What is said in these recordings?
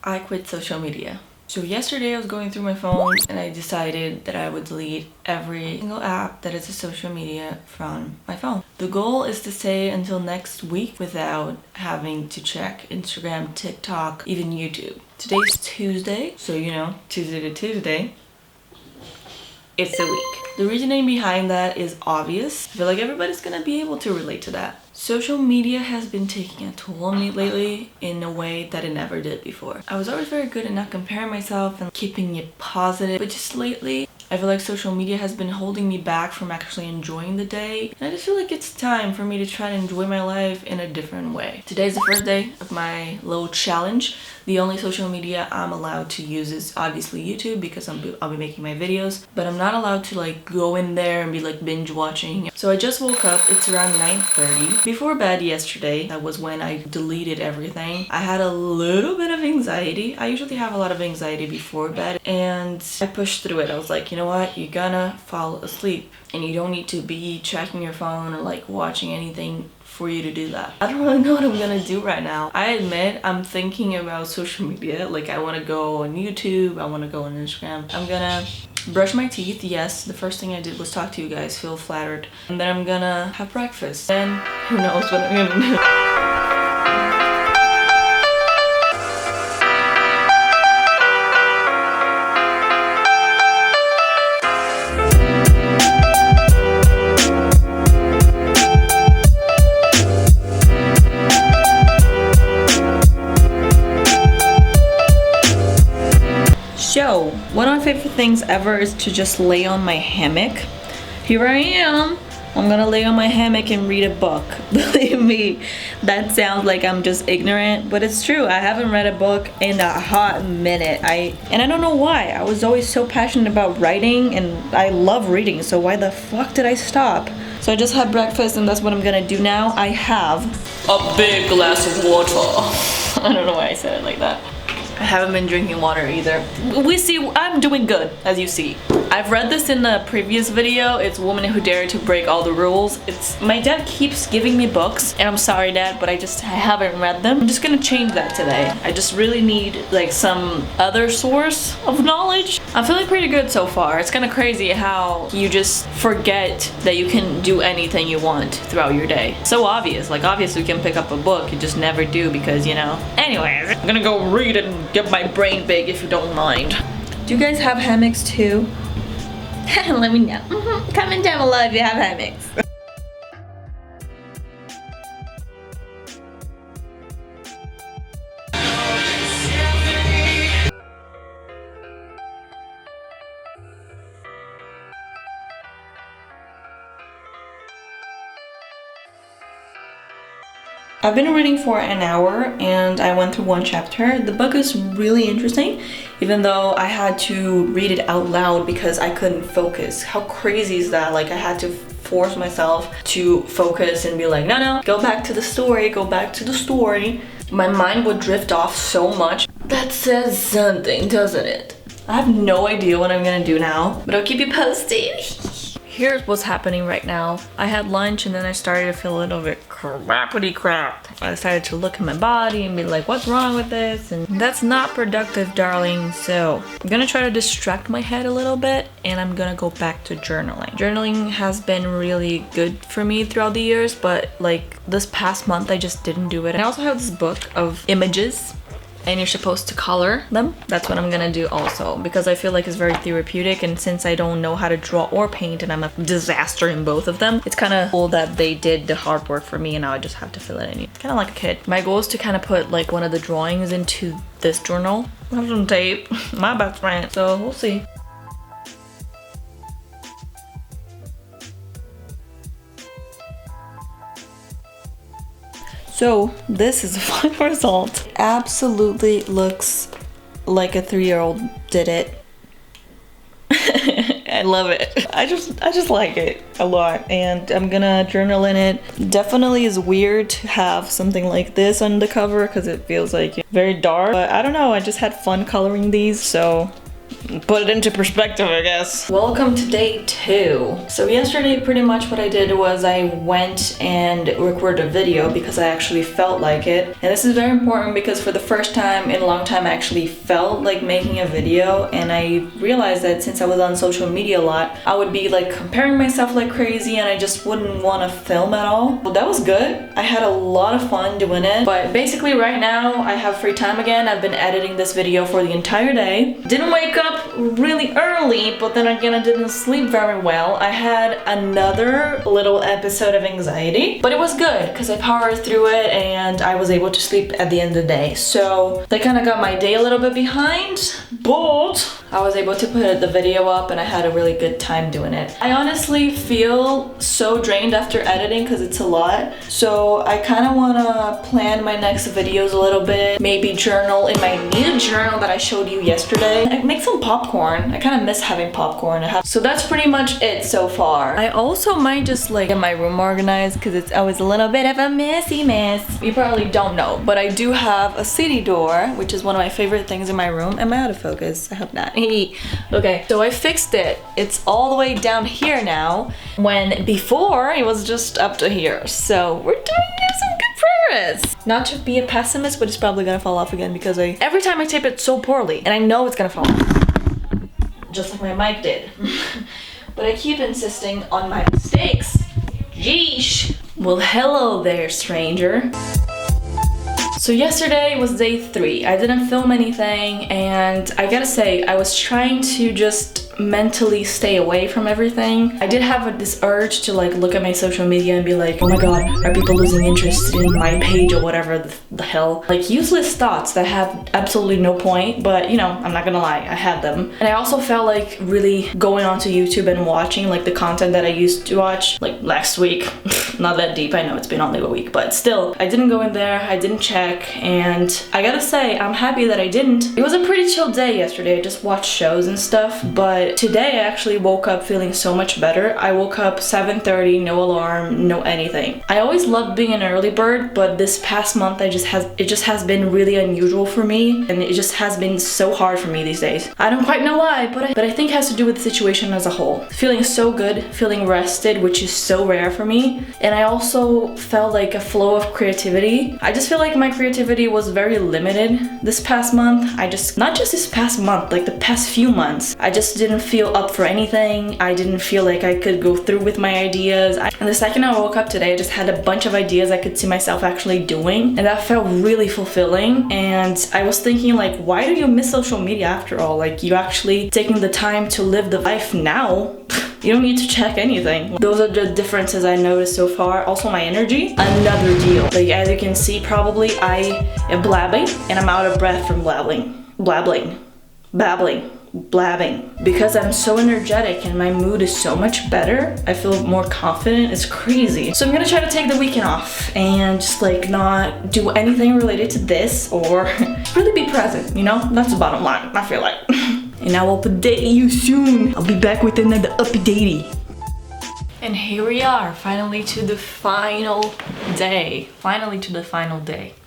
I quit social media. So yesterday I was going through my phone and I decided that I would delete every single app that is a social media from my phone. The goal is to stay until next week without having to check Instagram, TikTok, even YouTube. Today's Tuesday, so you know, Tuesday to Tuesday. It's a week. The reasoning behind that is obvious. I feel like everybody's gonna be able to relate to that. Social media has been taking a toll on me lately in a way that it never did before. I was always very good at not comparing myself and keeping it positive, but just lately, I feel like social media has been holding me back from actually enjoying the day. And I just feel like it's time for me to try to enjoy my life in a different way. Today's the first day of my little challenge. The only social media I'm allowed to use is obviously YouTube because I'll be making my videos, but I'm not allowed to like go in there and be like binge watching. So I just woke up, it's around 9:30. Before bed yesterday, that was when I deleted everything. I had a little bit of anxiety. I usually have a lot of anxiety before bed and I pushed through it. I was like, you know what, you're gonna fall asleep and you don't need to be checking your phone or like watching anything for you to do that. I don't really know what I'm gonna do right now. I admit I'm thinking about social media. Like I wanna go on YouTube, I wanna go on Instagram. I'm gonna brush my teeth. Yes, the first thing I did was talk to you guys, feel flattered. And then I'm gonna have breakfast. Then who knows what I'm gonna do. So, one of my favorite things ever is to just lay on my hammock. Here I am. I'm gonna lay on my hammock and read a book. Believe me, that sounds like I'm just ignorant, but it's true. I haven't read a book in a hot minute. And I don't know why. I was always so passionate about writing and I love reading, so why the fuck did I stop? So I just had breakfast and that's what I'm gonna do now. I have a big glass of water. I don't know why I said it like that. I haven't been drinking water either. We see, I'm doing good, as you see. I've read this in the previous video. It's Woman Who Dared to Break All the Rules. My dad keeps giving me books, and I'm sorry, Dad, but I haven't read them. I'm just gonna change that today. I just really need like some other source of knowledge. I'm feeling pretty good so far. It's kind of crazy how you just forget that you can do anything you want throughout your day. So obvious, like obviously you can pick up a book, you just never do because, you know. Anyways, I'm gonna go read it and get my brain big if you don't mind. Do you guys have hammocks too? Let me know. Comment down below if you have hammocks. I've been reading for an hour and I went through one chapter. The book is really interesting, even though I had to read it out loud because I couldn't focus. How crazy is that? Like I had to force myself to focus and be like, no, go back to the story, go back to the story. My mind would drift off so much. That says something, doesn't it? I have no idea what I'm gonna do now, but I'll keep you posted. Here's what's happening right now. I had lunch and then I started to feel a little bit crappity crap. I started to look at my body and be like, what's wrong with this? And that's not productive, darling. So I'm gonna try to distract my head a little bit and I'm gonna go back to journaling. Journaling has been really good for me throughout the years, but like this past month I just didn't do it. And I also have this book of images and you're supposed to color them. That's what I'm gonna do also because I feel like it's very therapeutic, and since I don't know how to draw or paint and I'm a disaster in both of them, it's kind of cool that they did the hard work for me and now I just have to fill it in. It's kind of like a kid. My goal is to kind of put like one of the drawings into this journal. I have some tape, my best friend, so we'll see. So this is the final result. Absolutely looks like a 3-year-old did it. I love it. I just like it a lot and I'm gonna journal in it. Definitely is weird to have something like this on the cover because it feels like very dark, but I don't know, I just had fun coloring these, so Put it into perspective, I guess. Welcome to day 2. So yesterday pretty much what I did was I went and recorded a video because I actually felt like it. And this is very important because for the first time in a long time I actually felt like making a video, and I realized that since I was on social media a lot, I would be like comparing myself like crazy and I just wouldn't want to film at all. Well, that was good. I had a lot of fun doing it. But basically right now I have free time again. I've been editing this video for the entire day. Didn't wake up really early, but then again I didn't sleep very well. I had another little episode of anxiety, but it was good because I powered through it and I was able to sleep at the end of the day. So that kind of got my day a little bit behind, but I was able to put the video up and I had a really good time doing it. I honestly feel so drained after editing because it's a lot. So I kind of want to plan my next videos a little bit. Maybe journal in my new journal that I showed you yesterday. I make some popcorn. I kind of miss having popcorn. So that's pretty much it so far. I also might just like get my room organized because it's always a little bit of a messy mess. You probably don't know, but I do have a city door, which is one of my favorite things in my room. Am I out of focus? I hope not. Okay, so I fixed it. It's all the way down here now, when before it was just up to here. So we're doing some good progress. Not to be a pessimist, but it's probably gonna fall off again because every time I tape it so poorly, and I know it's gonna fall off. Just like my mic did. But I keep insisting on my mistakes. Yeesh. Well, hello there, stranger. So yesterday was day 3. I didn't film anything, and I gotta say, I was trying to just mentally stay away from everything. I did have this urge to like look at my social media and be like, oh my god, are people losing interest in my page or whatever the hell? Like useless thoughts that have absolutely no point, but you know, I'm not gonna lie, I had them. And I also felt like really going onto YouTube and watching like the content that I used to watch like last week. Not that deep, I know it's been only a week, but still, I didn't go in there, I didn't check, and I gotta say, I'm happy that I didn't. It was a pretty chill day yesterday, I just watched shows and stuff, but today I actually woke up feeling so much better. I woke up 7:30, no alarm, no anything. I always loved being an early bird, but this past month it just has been really unusual for me, and it just has been so hard for me these days. I don't quite know why, but I think it has to do with the situation as a whole. Feeling so good, feeling rested, which is so rare for me, and I also felt like a flow of creativity. I just feel like my creativity was very limited this past month. Not just this past month, like the past few months, I just didn't feel up for anything. I didn't feel like I could go through with my ideas. And the second I woke up today, I just had a bunch of ideas I could see myself actually doing, and that felt really fulfilling. And I was thinking like, why do you miss social media after all? Like, you actually taking the time to live the life now. You don't need to check anything. Those are the differences I noticed so far. Also my energy, another deal. Like as you can see, probably I am blabbing and I'm out of breath from blabbing. Because I'm so energetic and my mood is so much better. I feel more confident. It's crazy. So I'm gonna try to take the weekend off and just like not do anything related to this, or really be present, you know? That's the bottom line, I feel like. And I will update you soon. I'll be back with another update. And here we are, finally to the final day.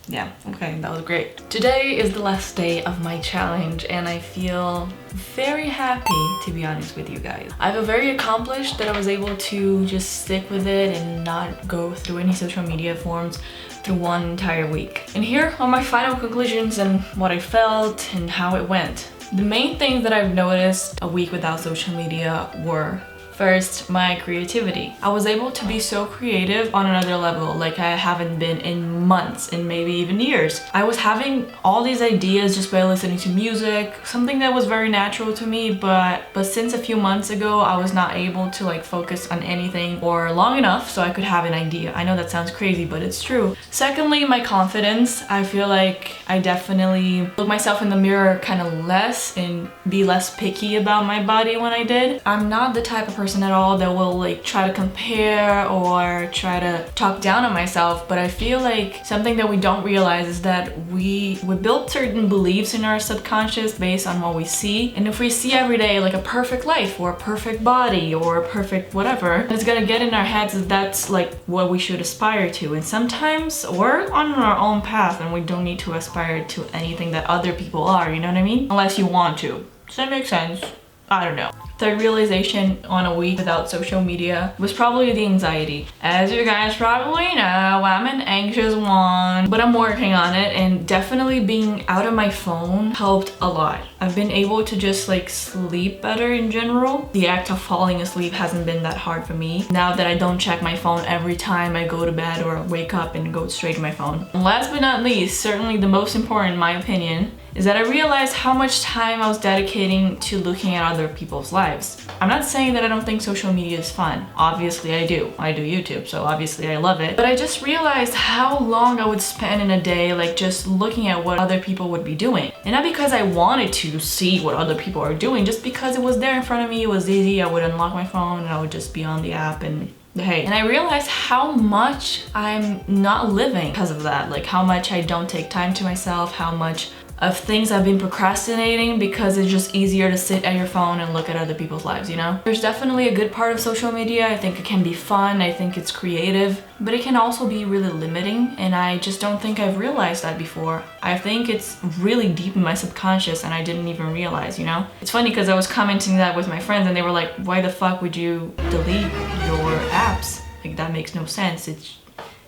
Yeah, okay, that was great. Today is the last day of my challenge and I feel very happy, to be honest with you guys. I feel very accomplished that I was able to just stick with it and not go through any social media forms through one entire week. And here are my final conclusions and what I felt and how it went. The main things that I've noticed a week without social media were: first, my creativity. I was able to be so creative on another level like I haven't been in months and maybe even years. I was having all these ideas just by listening to music, something that was very natural to me, but since a few months ago I was not able to like focus on anything or long enough so I could have an idea. I know that sounds crazy, but it's true. Secondly, my confidence. I feel like I definitely look myself in the mirror kind of less and be less picky about my body when I did. I'm not the type of person at all that will like try to compare or try to talk down on myself, but I feel like something that we don't realize is that we build certain beliefs in our subconscious based on what we see, and if we see every day like a perfect life or a perfect body or a perfect whatever, it's gonna get in our heads that that's like what we should aspire to. And sometimes we're on our own path and we don't need to aspire to anything that other people are, you know what I mean? Unless you want to Does that make sense? I don't know. Third realization on a week without social media was probably the anxiety. As you guys probably know, I'm an anxious one, but I'm working on it, and definitely being out of my phone helped a lot. I've been able to just like sleep better in general. The act of falling asleep hasn't been that hard for me now that I don't check my phone every time I go to bed or wake up and go straight to my phone. And last but not least, certainly the most important in my opinion, is that I realized how much time I was dedicating to looking at other people's lives. I'm not saying that I don't think social media is fun. Obviously I do. I do YouTube, so obviously I love it. But I just realized how long I would spend in a day like just looking at what other people would be doing. And not because I wanted to see what other people are doing, just because it was there in front of me, it was easy. I would unlock my phone and I would just be on the app and hey. And I realized how much I'm not living because of that. Like how much I don't take time to myself, how much of things I've been procrastinating because it's just easier to sit at your phone and look at other people's lives, you know? There's definitely a good part of social media. I think it can be fun, I think it's creative, but it can also be really limiting, and I just don't think I've realized that before. I think it's really deep in my subconscious and I didn't even realize, you know? It's funny because I was commenting that with my friends and they were like, why the fuck would you delete your apps? Like that makes no sense. It's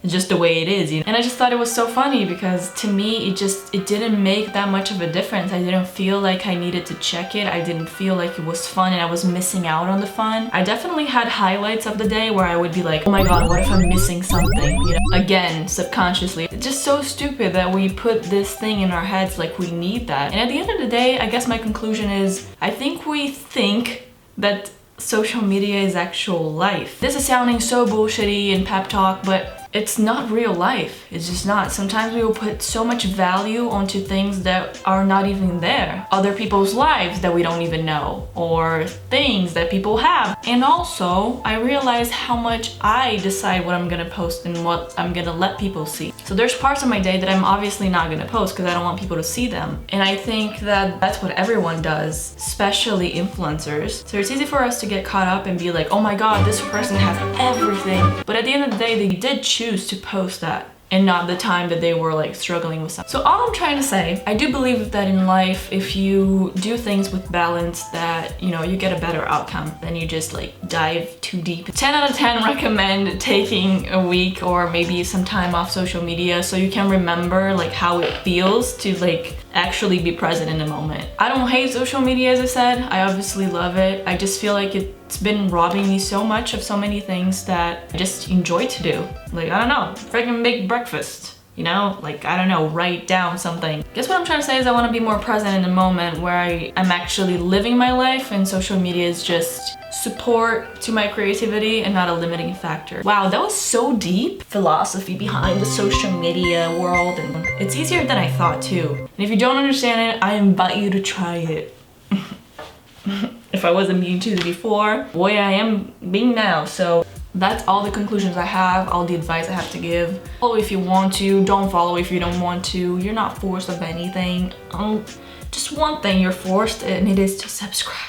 just the way it is, you know? And I just thought it was so funny because to me it didn't make that much of a difference. I didn't feel like I needed to check it. I didn't feel like it was fun and I was missing out on the fun. I definitely had highlights of the day where I would be like, oh my god, what if I'm missing something, you know? Again, subconsciously. It's just so stupid that we put this thing in our heads like we need that. And at the end of the day, I guess my conclusion is I think we think that social media is actual life. This is sounding so bullshitty and pep talk, but it's not real life. It's just not. Sometimes we will put so much value onto things that are not even there. Other people's lives that we don't even know, or things that people have. And also, I realize how much I decide what I'm gonna post and what I'm gonna let people see. So there's parts of my day that I'm obviously not gonna post because I don't want people to see them. And I think that that's what everyone does, especially influencers. So it's easy for us to get caught up and be like, oh my god, this person has everything. But at the end of the day, they did choose to post that and not the time that they were like struggling with something. So all I'm trying to say, I do believe that in life, if you do things with balance, that, you know, you get a better outcome than you just like dive too deep. 10 out of 10 recommend taking a week or maybe some time off social media so you can remember like how it feels to like actually be present in the moment. I don't hate social media, as I said. I obviously love it. I just feel like it's been robbing me so much of so many things that I just enjoy to do. Like, I don't know, freaking make breakfast, you know? Like, I don't know, write down something. Guess what I'm trying to say is I want to be more present in the moment where I'm actually living my life, and social media is just support to my creativity and not a limiting factor. Wow, that was so deep. Philosophy behind the social media world, and it's easier than I thought too. And if you don't understand it, I invite you to try it. If I wasn't being cheesy before, boy, I am being now. So that's all the conclusions I have, all the advice I have to give. Follow if you want to, don't follow if you don't want to. You're not forced of anything. Just one thing you're forced, and it is to subscribe.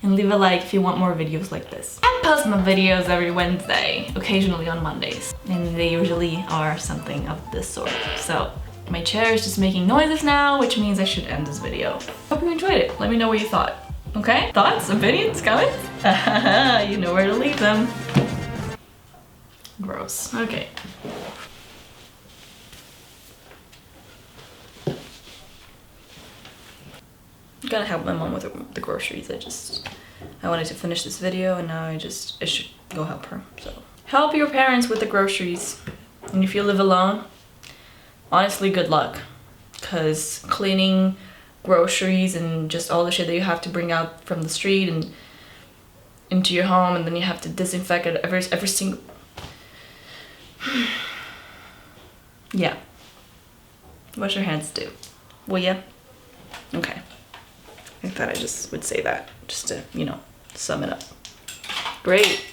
And leave a like if you want more videos like this. I post my videos every Wednesday, occasionally on Mondays. And they usually are something of this sort. So my chair is just making noises now, which means I should end this video. Hope you enjoyed it. Let me know what you thought. Okay? Thoughts, opinions, comments? You know where to leave them. Gross. Okay. I'm gonna help my mom with the groceries. I wanted to finish this video and now I should go help her. So help your parents with the groceries. And if you live alone, honestly, good luck. Cause cleaning groceries and just all the shit that you have to bring out from the street and into your home, and then you have to disinfect it every single... Yeah. Wash your hands too. Will ya? Okay. I thought I just would say that, just to, you know, sum it up. Great.